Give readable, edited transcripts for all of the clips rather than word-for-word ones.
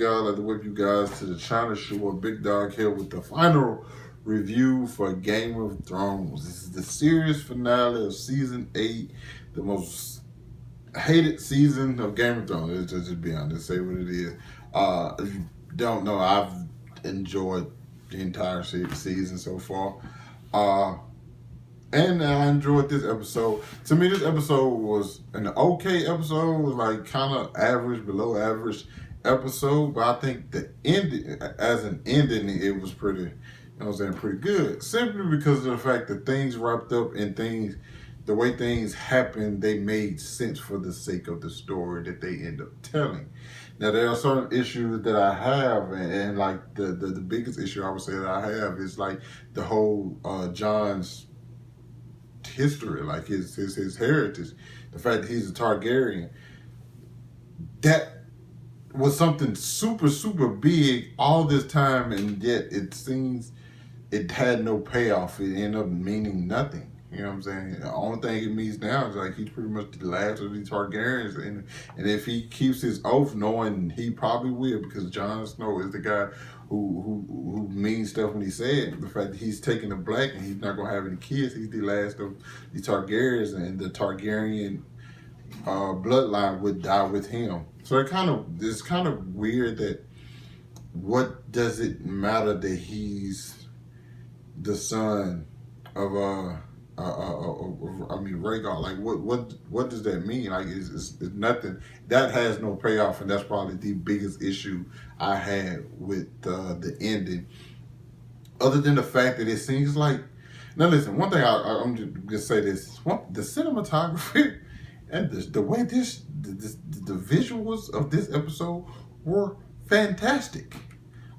guys? I'd like to welcome you guys to the China Show. Big Dog here with the final review for Game of Thrones. This is the series finale of season 8, the most hated season of Game of Thrones. Let's just be honest, say what it is. If you don't know, I've enjoyed the entire season so far. And I enjoyed this episode. To me, this episode was an okay episode. It was like kind of average, below average episode. But I think the ending, as an ending, it was pretty, you know what I'm saying, pretty good. Simply because of the fact that things wrapped up and things, the way things happened, they made sense for the sake of the story that they end up telling. Now, there are certain issues that I have, and like the biggest issue I would say that I have is like the whole Jon's history, like his heritage, the fact that he's a Targaryen. That was something super big all this time, and yet it seems it had no payoff. It ended up meaning nothing. You know what I'm saying? The only thing it means now is like he's pretty much the last of the Targaryens, and if he keeps his oath, knowing he probably will, because Jon Snow is the guy who means stuff when he said. The fact that he's taking the black and he's not gonna have any kids, he's the last of the Targaryens, and the Targaryen bloodline would die with him. So it's kind of weird that what does it matter that he's the son of Rhaegar? Like what does that mean? Like it's nothing. That has no payoff, and that's probably the biggest issue I had with the ending. Other than the fact that it seems like, now listen, one thing I'm just gonna say this: the cinematography and the way the visuals of this episode were fantastic.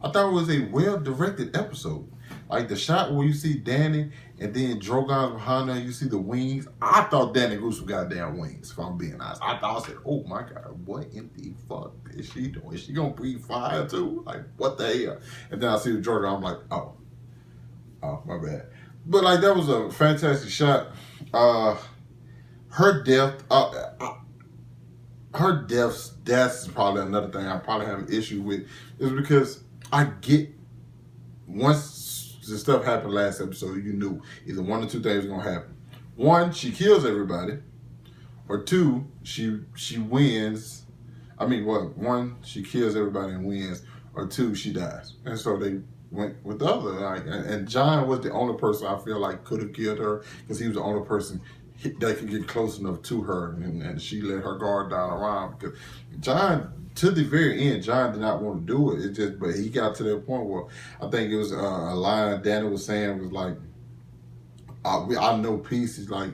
I thought it was a well-directed episode. Like the shot where you see Dany and then Drogon's behind her, you see the wings. I thought Dany grew some goddamn wings, if I'm being honest. I said, oh my God, what in the fuck is she doing? Is she gonna breathe fire too? Like, what the hell? And then I see the Drogon, I'm like, oh, my bad. But like, that was a fantastic shot. Her death, that's probably another thing I probably have an issue with, is because I get, once the stuff happened last episode, you knew either one or two things were gonna happen. One, she kills everybody, or two, she wins. One, she kills everybody and wins, or two, she dies. And so they went with the other. Like, and Jon was the only person I feel like could have killed her, because he was the only person that could get close enough to her, and she let her guard down around, because Jon, to the very end, Jon did not want to do it. But he got to that point where I think it was a line Dany was saying was like, I know peace. He's like,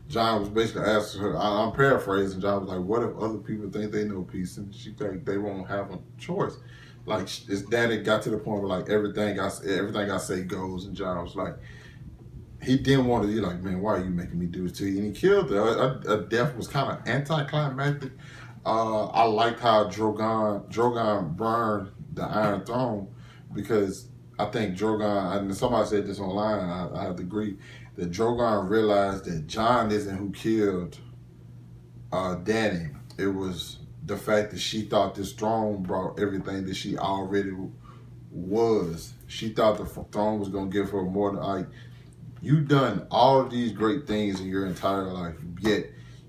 Jon was basically asking her, I'm paraphrasing, Jon was like, what if other people think they know peace and she think they won't have a choice? Like, Dany got to the point where like everything I say goes, and Jon was like, he didn't want to be like, man, why are you making me do this to you? And he killed her. Her death was kind of anticlimactic. I liked how Drogon burned the Iron Throne, because I think Drogon, and somebody said this online, I have to agree, that Drogon realized that Jon isn't who killed Dany. It was the fact that she thought this throne brought everything that she already was. She thought the throne was going to give her more than, like, you've done all of these great things in your entire life, yet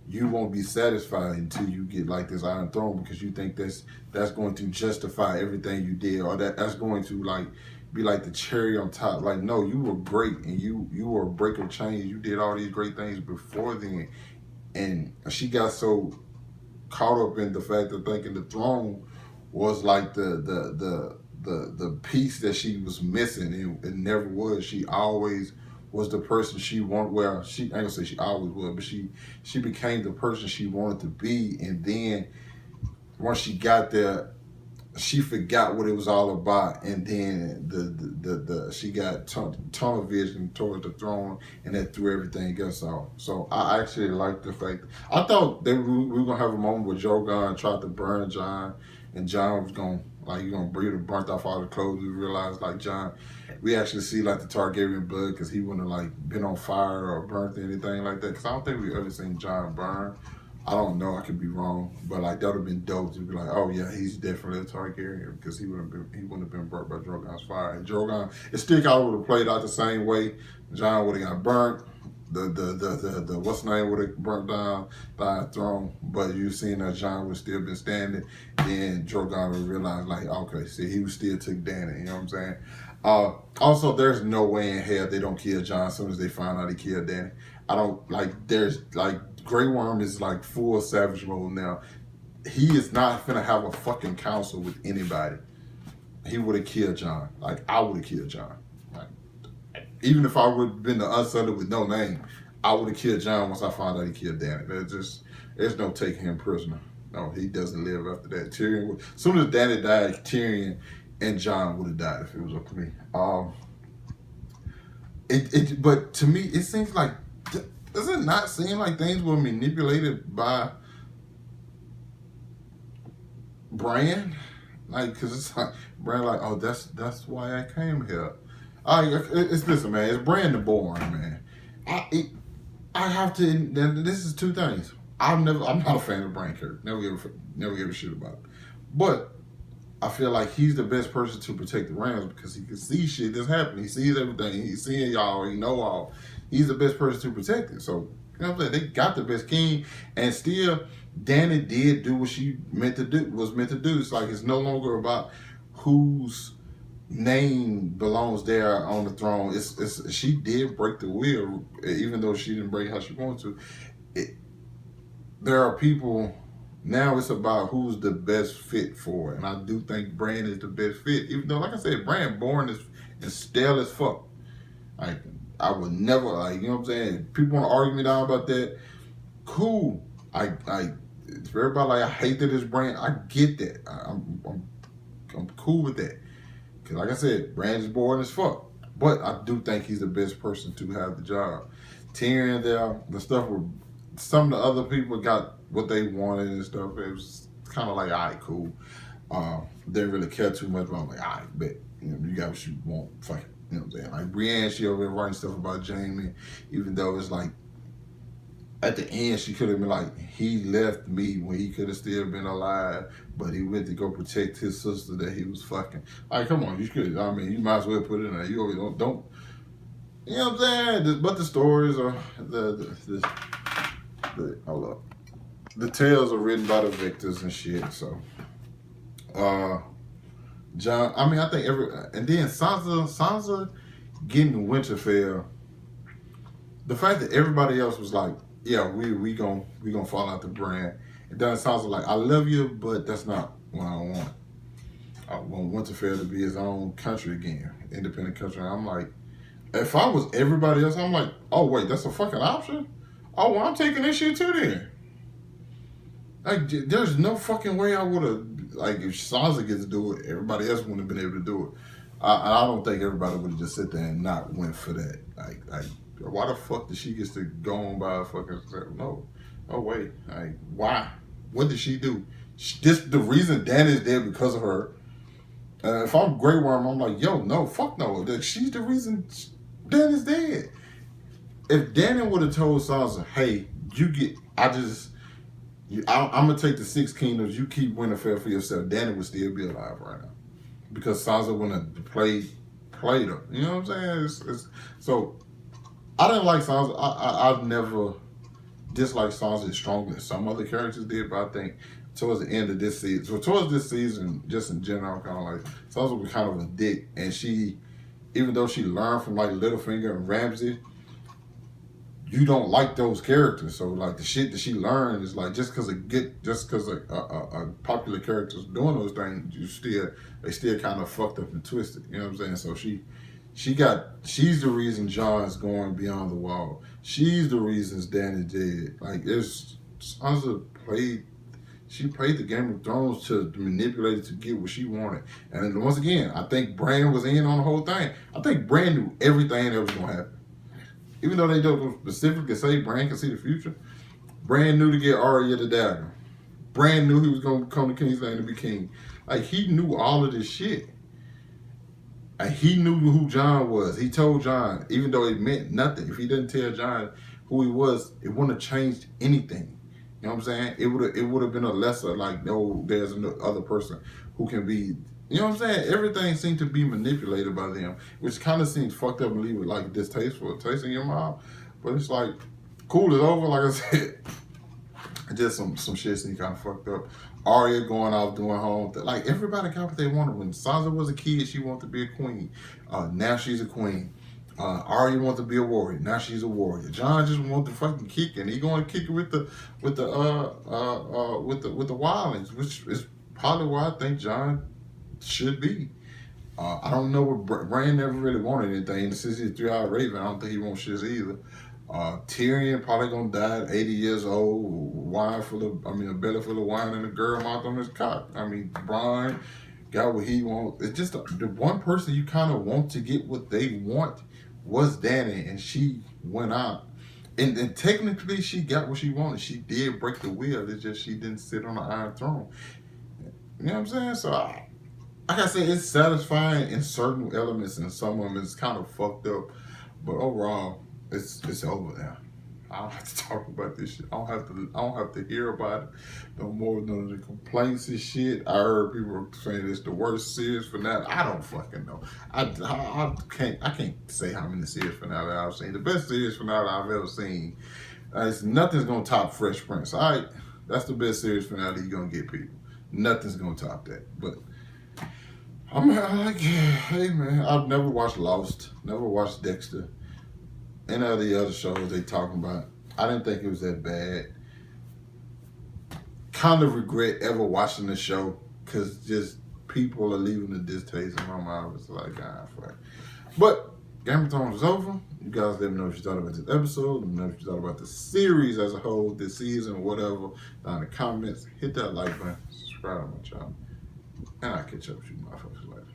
you won't be satisfied until you get like this Iron Throne, because you think that's going to justify everything you did, or that's going to like be like the cherry on top. Like, no, you were great, and you were a breaker of change. You did all these great things before then, and she got so caught up in the fact of thinking the throne was like the piece that she was missing, and it never was. She always was the person she wanted. Well, I ain't gonna say she always was, but she became the person she wanted to be. And then once she got there, she forgot what it was all about. And then she got tunnel vision towards the throne, and that threw everything else off. So I actually liked the fact, I thought that we were gonna have a moment where Drogon tried to burn Jon, and Jon was gonna, like, you're gonna breathe and burnt off all the clothes. We realized, like, Jon, we actually see like the Targaryen blood, because he wouldn't have like been on fire or burnt or anything like that. Because I don't think we ever seen Jon burn. I don't know. I could be wrong, but like that would have been dope to be like, oh yeah, he's definitely a Targaryen because he wouldn't have been burnt by Drogon's fire. And Drogon, it still kind of would have played out the same way. Jon would have got burnt. The what's the name would have burnt down the throne, but you seen that Jon would still been standing. Then Drogon would realize like, okay, see, he was still took Dany. You know what I'm saying? Also, there's no way in hell they don't kill Jon as soon as they find out he killed Dany. I don't like. There's like Grey Worm is like full savage mode now. He is not finna have a fucking council with anybody. He would have killed Jon. Like I would have killed Jon. Like even if I would have been the unsullied with no name, I would have killed Jon once I found out he killed Dany. There's no taking him prisoner. No, he doesn't live after that. Tyrion would, as soon as Dany died, Tyrion and Jon would have died if it was up to me. But to me, it seems like, does it not seem like things were manipulated by Bran? Like, cause it's like Bran, like, oh, that's why I came here. It's listen, man. It's Bran the Born, man. I have to. This is two things. I'm not a fan of Bran character. Never give a shit about it. But I feel like he's the best person to protect the Rams because he can see shit that's happening. He sees everything. He's seeing y'all. He know all. He's the best person to protect it. So, you know what I'm saying? They got the best king. And still, Dany did do what she was meant to do. It's like it's no longer about whose name belongs there on the throne. It's she did break the will, even though she didn't break how she wanted to. There are people... Now it's about who's the best fit for it. And I do think Bran is the best fit. Even though, like I said, Bran born is stale as fuck. Like, I would never, like, you know what I'm saying? People want to argue me down about that. Cool. For everybody, like, I hate that it's Bran. I get that. I'm cool with that. Because, like I said, Bran is boring as fuck. But I do think he's the best person to have the job. Tyrion there, the stuff where some of the other people got what they wanted and stuff. It was kind of like, all right, cool. Didn't really care too much, but I'm like, all right, bet. You know, you got what you want. Fuck it. You know what I'm saying? Like, Brienne, she over there writing stuff about Jaime, even though it's like, at the end, she could have been like, he left me when he could have still been alive, but he went to go protect his sister that he was fucking. Like, come on, you could, I mean, you might as well put it in there. You always don't you know what I'm saying? But the stories are, hold up. The tales are written by the victors and shit, so. Jon, I mean, I think and then Sansa getting Winterfell, the fact that everybody else was like, yeah, we gonna fall out the brand. It doesn't sound like, I love you, but that's not what I want. I want Winterfell to be his own country again, independent country. And I'm like, if I was everybody else, I'm like, oh wait, that's a fucking option? Oh, well, I'm taking this shit too then. Like, there's no fucking way I would have, like, if Sansa gets to do it, everybody else wouldn't have been able to do it. I don't think everybody would have just sit there and not went for that. Like, why the fuck did she get to go on by a fucking, no way. Like, why? What did she do? The reason Dany's dead because of her. If I'm Grey Worm, I'm like, yo, no, fuck no. She's the reason Dany's dead. If Dany would have told Sansa, hey, I'm going to take the 6 kingdoms, you keep Winterfell for yourself, Dany would still be alive right now. Because Sansa wouldn't have played her. You know what I'm saying? So, I didn't like Sansa. I've never disliked Sansa as strongly as some other characters did, but I think towards the end of this season, just in general, I'm kind of like, Sansa was kind of a dick. And she, even though she learned from like Littlefinger and Ramsay, you don't like those characters. So like the shit that she learned is like, just because a popular character's doing those things, they still kind of fucked up and twisted. You know what I'm saying? So she's the reason Jon's going beyond the wall. She's the reason Dany dead. Like, Sansa played the Game of Thrones to manipulate it to get what she wanted. And then once again, I think Bran was in on the whole thing. I think Bran knew everything that was going to happen. Even though they don't specifically say Bran can see the future, Bran knew to get Arya the dagger. Bran knew he was going to come to King's Landing to be king. Like, he knew all of this shit. And he knew who Jon was. He told Jon, even though it meant nothing, if he didn't tell Jon who he was, it wouldn't have changed anything. You know what I'm saying? It would have been a lesser, like, no, there's no other person who can be. You know what I'm saying? Everything seemed to be manipulated by them, which kind of seems fucked up and leave it like distasteful, taste in your mouth. But it's like, cool, it's over. Like I said, just some shit seemed kind of fucked up. Arya going off doing home, like everybody got what they wanted. When Sansa was a kid, she wanted to be a queen. Now she's a queen. Arya wants to be a warrior. Now she's a warrior. Jon just wants to fucking kick, and he going to kick it with the wildlings, which is probably why I think Jon should be. I don't know what Bran never really wanted anything. Since he's a 3-eyed raven, I don't think he wants shit either. Tyrion probably gonna die at 80 years old, a belly full of wine and a girl mouth on his cock. I mean, Bran got what he wants. It's just the one person you kind of want to get what they want was Dany, and she went out. And technically, she got what she wanted. She did break the wheel. It's just she didn't sit on the Iron Throne. You know what I'm saying? So, like I said, it's satisfying in certain elements, and some of them it's kind of fucked up. But overall, it's over now. I don't have to talk about this shit. I don't have to hear about it no more. None of the complaints and shit. I heard people saying it's the worst series finale. I don't fucking know. I can't say how many series finale I've seen. The best series finale I've ever seen. Nothing's gonna top Fresh Prince. All right, that's the best series finale you're gonna get, people. Nothing's gonna top that. But I'm like, hey man, I've never watched Lost, never watched Dexter. Any of the other shows they talking about, I didn't think it was that bad. Kind of regret ever watching the show because just people are leaving the distaste in my mouth. It's like, fuck. But Game of Thrones is over. You guys let me know what you thought about this episode. Let me know what you thought about the series as a whole, this season, whatever. Down in the comments, hit that like button, subscribe to my channel, and I'll catch up with you motherfuckers later.